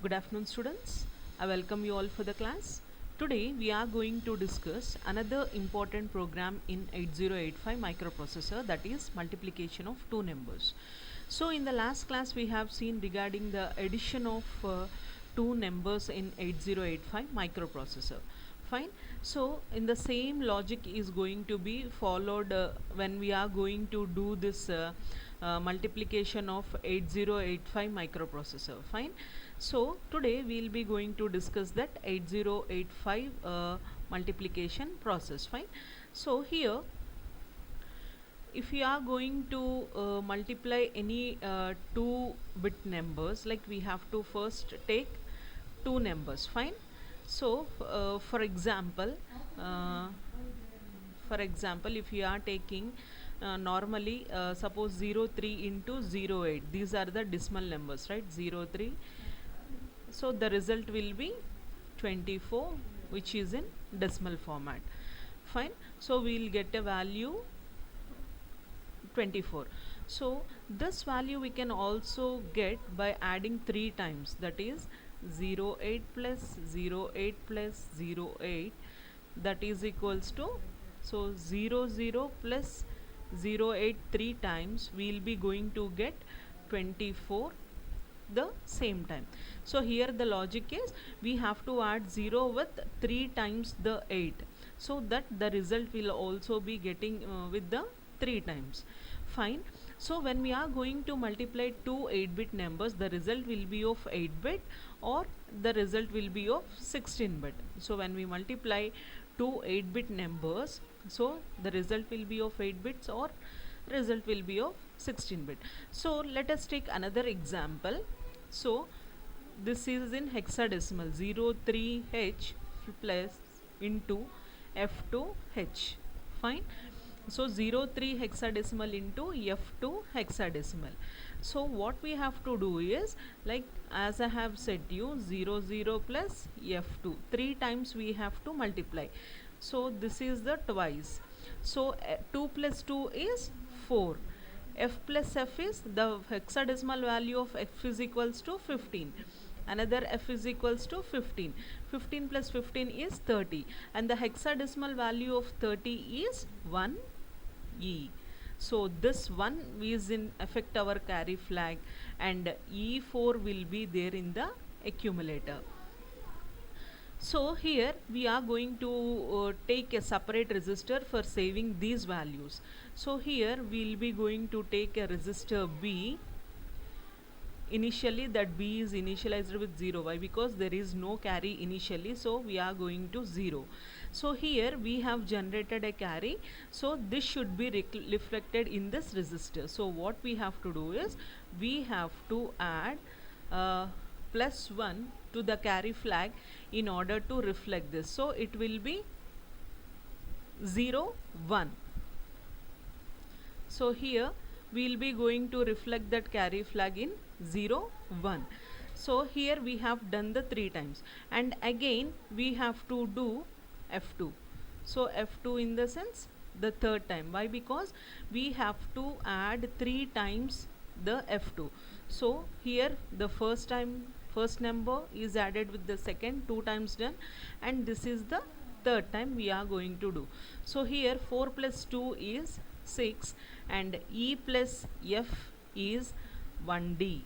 Good afternoon, students. I welcome you all for the class. Today we are going to discuss another important program in 8085 microprocessor, that is multiplication of two numbers. So in the last class we have seen regarding the addition of two numbers in 8085 microprocessor. Fine. So in the same logic is going to be followed when we are going to do this multiplication of 8085 microprocessor. Fine. So today we will be going to discuss that 8085 multiplication process. Fine. So here, if we are going to multiply any two bit numbers, like we have to first take two numbers. Fine. So uh, for example, if you are taking normally suppose 03 into 08, these are the decimal numbers, right? 03, so the result will be 24, which is in decimal format. Fine. So we will get a value 24. So this value we can also get by adding 3 times, that is 08 plus 08 plus 08, that is equals to, so 00 plus 08 3 times, we will be going to get 24 the same time. So here the logic is we have to add 0 with 3 times the 8, so that the result will also be getting with the 3 times. Fine. So when we are going to multiply two 8-bit numbers, the result will be of 8-bit or the result will be of 16-bit. So when we multiply two 8-bit numbers, so the result will be of 8 bits or result will be of 16-bit. So let us take another example. So this is in hexadecimal, 03H plus into F2H. Fine. So 03 hexadecimal into F2 hexadecimal. So what we have to do is, like as I have said you, 00 plus F2 3 times we have to multiply. So this is the twice. So 2 plus 2 is 4. F plus F is the hexadecimal value of F is equals to 15. Another F is equals to 15. 15 plus 15 is 30. And the hexadecimal value of 30 is 1E. So this 1 is in effect our carry flag, and E4 will be there in the accumulator. So here we are going to take a separate register for saving these values. So here we will be going to take a register B. Initially that B is initialized with 0. Why? Because there is no carry initially, so we are going to 0. So here we have generated a carry, so this should be reflected in this register. So what we have to do is we have to add plus 1 to the carry flag in order to reflect this. So it will be 0 1. So here we will be going to reflect that carry flag in 0 1. So here we have done the 3 times, and again we have to do F2. So F2 in the sense the third time. Why? Because we have to add 3 times the F2. So here the first number is added with the second, 2 times done, and this is the third time we are going to do. So here 4 plus 2 is 6, and E plus F is 1D.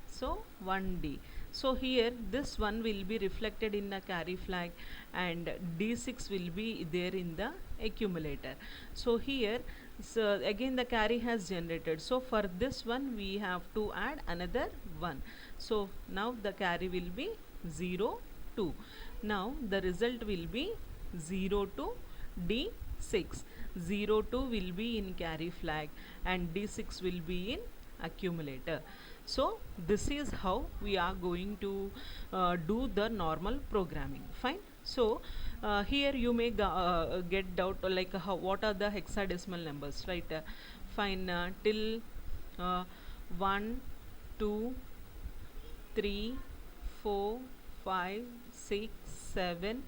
So 1D. So here this one will be reflected in the carry flag, and D6 will be there in the accumulator. So here, so again the carry has generated. So for this one we have to add another 1. So now the carry will be 0 2. Now the result will be 0 2 D6. 0 2 will be in carry flag, and D6 will be in accumulator. So this is how we are going to do the normal programming. Fine. So here you may get doubt, like what are the hexadecimal numbers, right? Fine. Till 1 2 3 4 5 6 7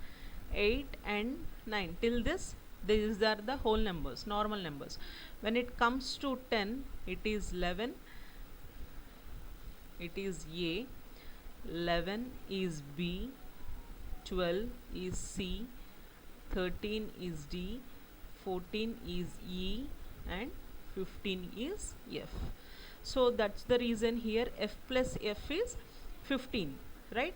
8 and 9, till this these are the whole numbers, normal numbers. When it comes to 10, it is 11, it is A. 11 is B, 12 is C, 13 is D, 14 is E, and 15 is F. So that's the reason here F plus F is 15, right?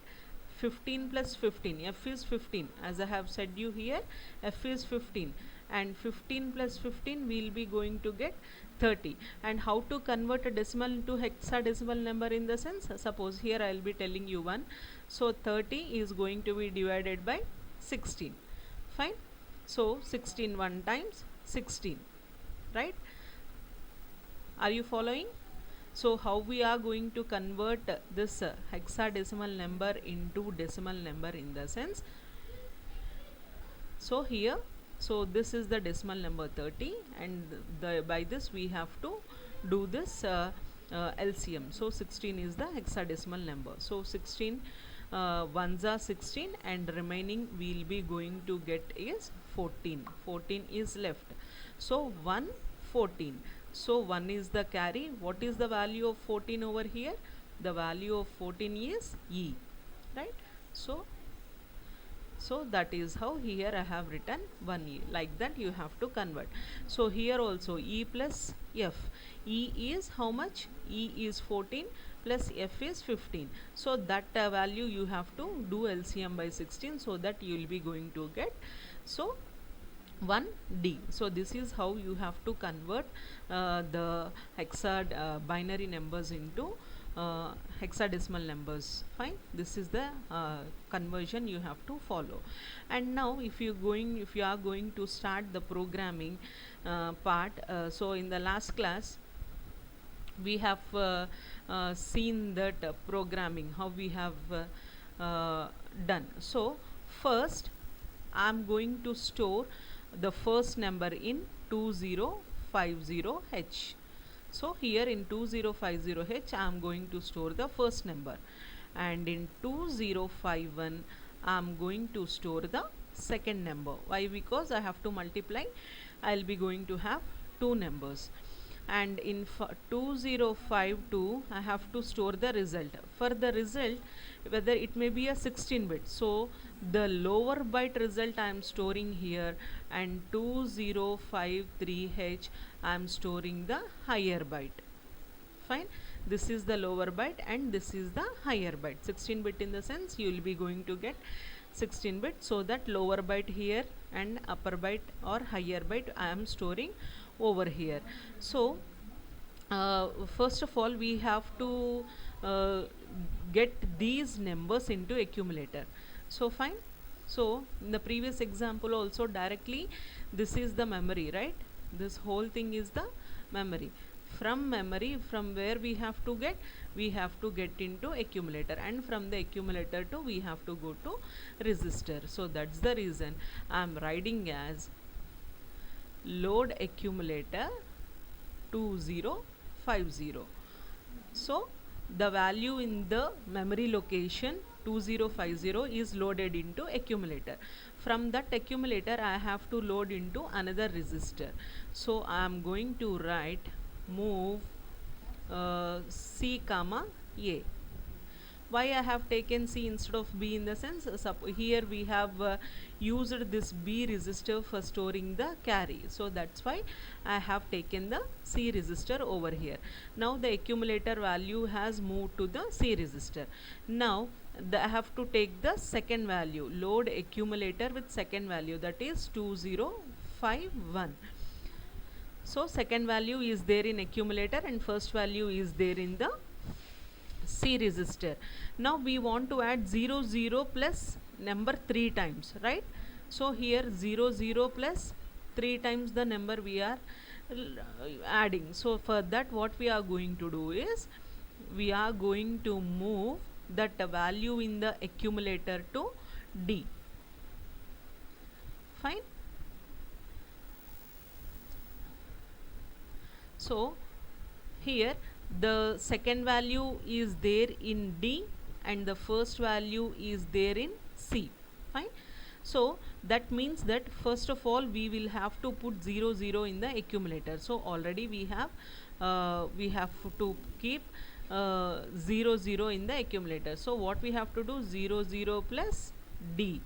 15 plus 15, F is 15, as I have said you here, F is 15, and 15 plus 15 we'll be going to get 30. And how to convert a decimal into hexadecimal number, in the sense, suppose here I'll be telling you one, so 30 is going to be divided by 16, fine. So 16 one times 16, right? Are you following? So how we are going to convert this hexadecimal number into decimal number, in the sense, so here, so this is the decimal number 30, and by this we have to do this LCM. So 16 is the hexadecimal number. So 16 ones are 16, and remaining we'll be going to get is 14. 14 is left. So 1, 14. So 1 is the carry. What is the value of 14 over here? The value of 14 is E, right? So that is how here I have written 1E. Like that you have to convert. So here also E plus F. E is how much? E is 14 plus F is 15. So that value you have to do LCM by 16, so that you will be going to get, so 1D. So this is how you have to convert the binary numbers into hexadecimal numbers, fine. This is the conversion you have to follow. And now if you are going to start the programming part, so in the last class we have seen that programming, how we have done. So first I am going to store the first number in 2050H. So here in 2050H I am going to store the first number, and in 2051 I am going to store the second number. Why? Because I have to multiply, I will be going to have two numbers. And in 2052 I have to store the result. For the result, whether it may be a 16-bit, so the lower byte result I am storing here, and 2053H I am storing the higher byte, fine. This is the lower byte and this is the higher byte. 16-bit in the sense you will be going to get 16-bit, so that lower byte here and upper byte or higher byte I am storing over here. So first of all we have to get these numbers into accumulator. So fine. So in the previous example also, directly this is the memory, right? This whole thing is the memory. From memory, from where we have to get into accumulator, and from the accumulator to we have to go to register. So that's the reason I am writing as load accumulator 2050. So the value in the memory location 2050 is loaded into accumulator. From that accumulator I have to load into another register. So I am going to write move C comma A. Why I have taken C instead of B? In the sense, here we have used this B register for storing the carry, so that's why I have taken the C register over here. Now the accumulator value has moved to the C register. Now I have to take the second value, load accumulator with second value, that is 2051. So second value is there in accumulator and first value is there in the C register. Now we want to add 00 plus number 3 times, right? So here 00 plus 3 times the number we are adding. So for that what we are going to do is, we are going to move that value in the accumulator to D, fine. So here the second value is there in D and the first value is there in C, fine. So that means that first of all we will have to put 00 in the accumulator. So already we have to keep 0 0 in the accumulator. So what we have to do, 0 0 plus D.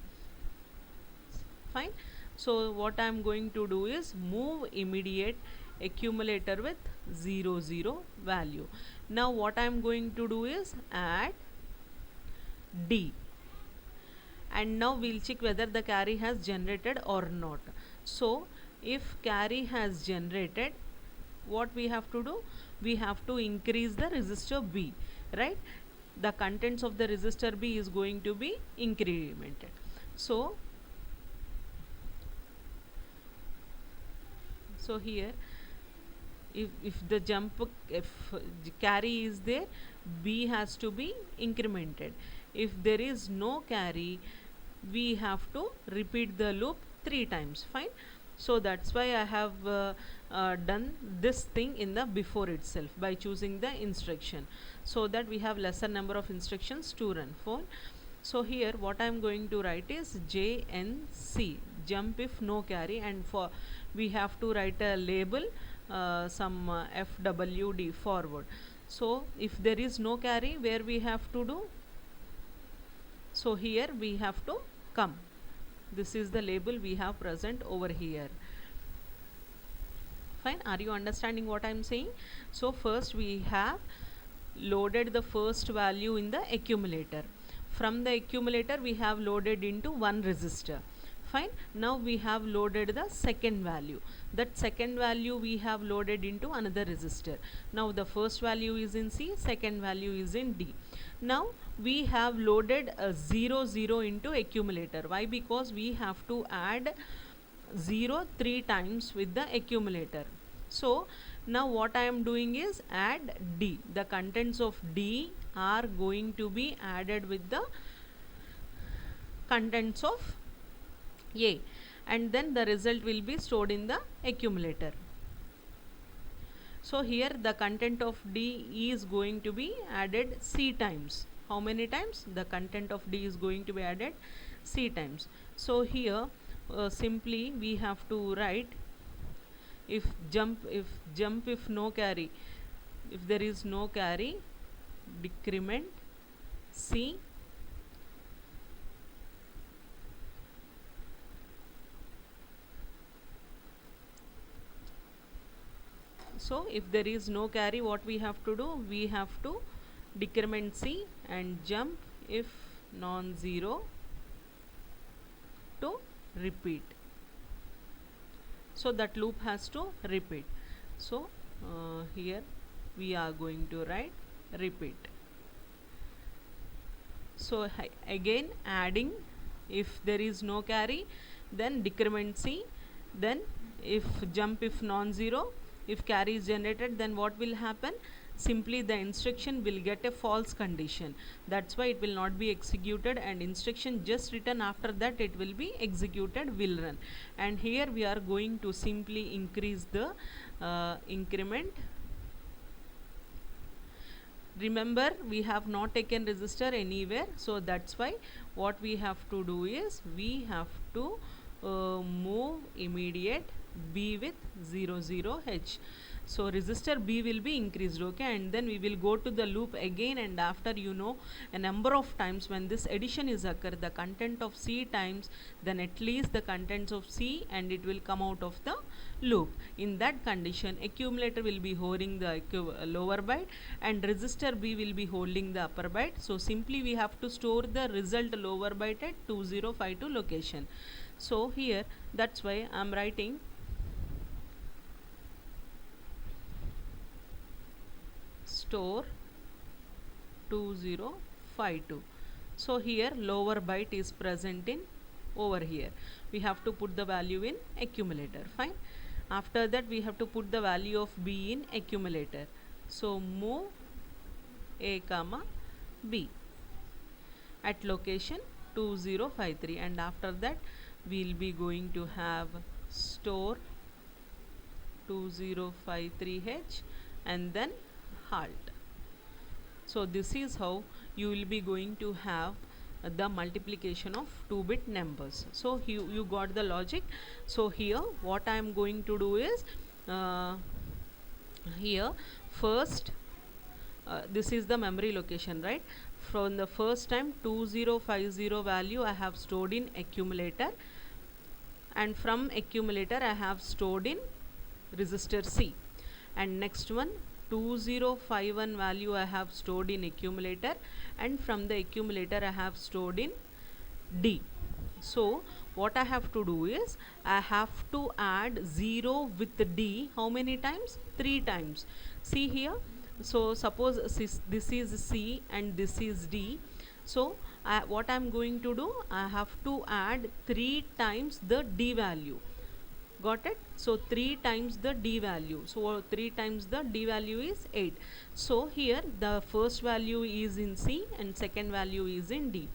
Fine. So what I am going to do is move immediate accumulator with 0 0 value. Now what I am going to do is add D, and now we'll check whether the carry has generated or not. So if carry has generated, what we have to do, we have to increase the resistor B, right? The contents of the resistor B is going to be incremented. So here, if the jump, if carry is there, B has to be incremented. If there is no carry, we have to repeat the loop 3 times. Fine. So that's why I have done this thing in the before itself by choosing the instruction, so that we have lesser number of instructions to run for. So here what I am going to write is JNC, jump if no carry, and for we have to write a label, some FWD, forward. So if there is no carry, where we have to do, so here we have to come. This is the label we have present over here. Fine. Are you understanding what I am saying? So first we have loaded the first value in the accumulator. From the accumulator we have loaded into one resistor. Fine. Now we have loaded the second value. That second value we have loaded into another resistor. Now the first value is in C, second value is in D. Now we have loaded a 0 0 into accumulator. Why? Because we have to add 0 3 times with the accumulator. So now what I am doing is add D. The contents of D are going to be added with the contents of A, and then the result will be stored in the accumulator. So here the content of D is going to be added C times. How many times? The content of D is going to be added C times. So here simply we have to write, if no carry, if there is no carry, decrement C so if there is no carry, what we have to do, we have to decrement C and jump if non-zero to repeat. So that loop has to repeat. So here we are going to write repeat. So again adding, if there is no carry, then decrement C, then if jump if non-zero, if carry is generated, then what will happen? Simply the instruction will get a false condition. That's why it will not be executed, and instruction just written after that it will be executed, will run. And here we are going to simply increase the increment. Remember, we have not taken resistor anywhere, so that's why what we have to do is we have to move immediate B with 0 0 H. So resistor B will be increased, okay, and then we will go to the loop again, and after a number of times when this addition is occur, the content of C times, then at least the contents of C, and it will come out of the loop. In that condition, accumulator will be holding the lower byte and resistor B will be holding the upper byte. So simply we have to store the result lower byte at 2052 location. So here that's why I am writing store 2052. So here lower byte is present in over here. We have to put the value in accumulator. Fine. After that we have to put the value of B in accumulator. So move A comma B at location 2053, and after that we'll be going to have store 2053H and then halt. So this is how you will be going to have the multiplication of 2-bit numbers. So you got the logic. So here what I am going to do is here first this is the memory location, right? From the first time 2050 value I have stored in accumulator, and from accumulator I have stored in register C, and next one 2051 value I have stored in accumulator, and from the accumulator I have stored in D. So what I have to do is I have to add 0 with D how many times? 3 times. See here. So suppose this is C and this is D. So what I am going to do, I have to add 3 times the D value. Got it? So 3 times the D value. So 3 times the D value is 8. So here the first value is in C and second value is in D,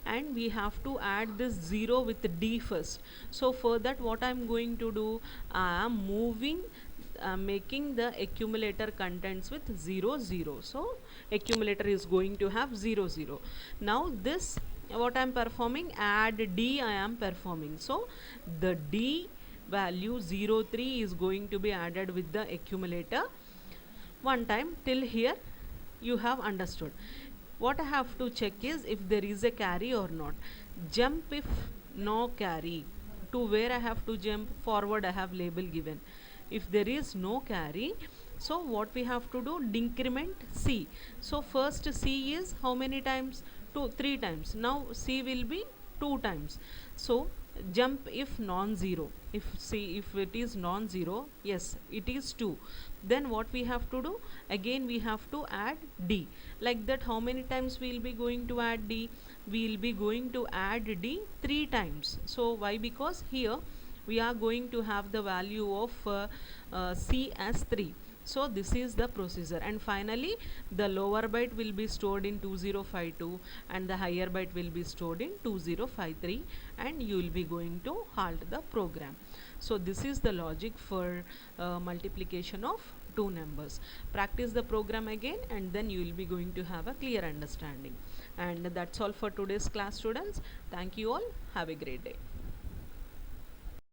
and we have to add this 0 with D first. So for that what I am going to do, I am moving, making the accumulator contents with 0 0. So accumulator is going to have 0 0. Now this what I am performing, add D I am performing. So the D value 03 is going to be added with the accumulator one time. Till here you have understood. What I have to check is if there is a carry or not. Jump if no carry. To where I have to jump? Forward I have label given. If there is no carry, so what we have to do? Decrement C. So first C is how many times? 3 times. Now C will be 2 times. So jump if non-zero. If it is non-zero, yes, it is 2. Then what we have to do? Again we have to add D. Like that, how many times we will be going to add D? We will be going to add D 3 times. So why? Because here we are going to have the value of C as 3. So this is the procedure, and finally the lower byte will be stored in 2052 and the higher byte will be stored in 2053, and you will be going to halt the program. So this is the logic for multiplication of two numbers. Practice the program again and then you will be going to have a clear understanding. And that's all for today's class, students. Thank you all. Have a great day.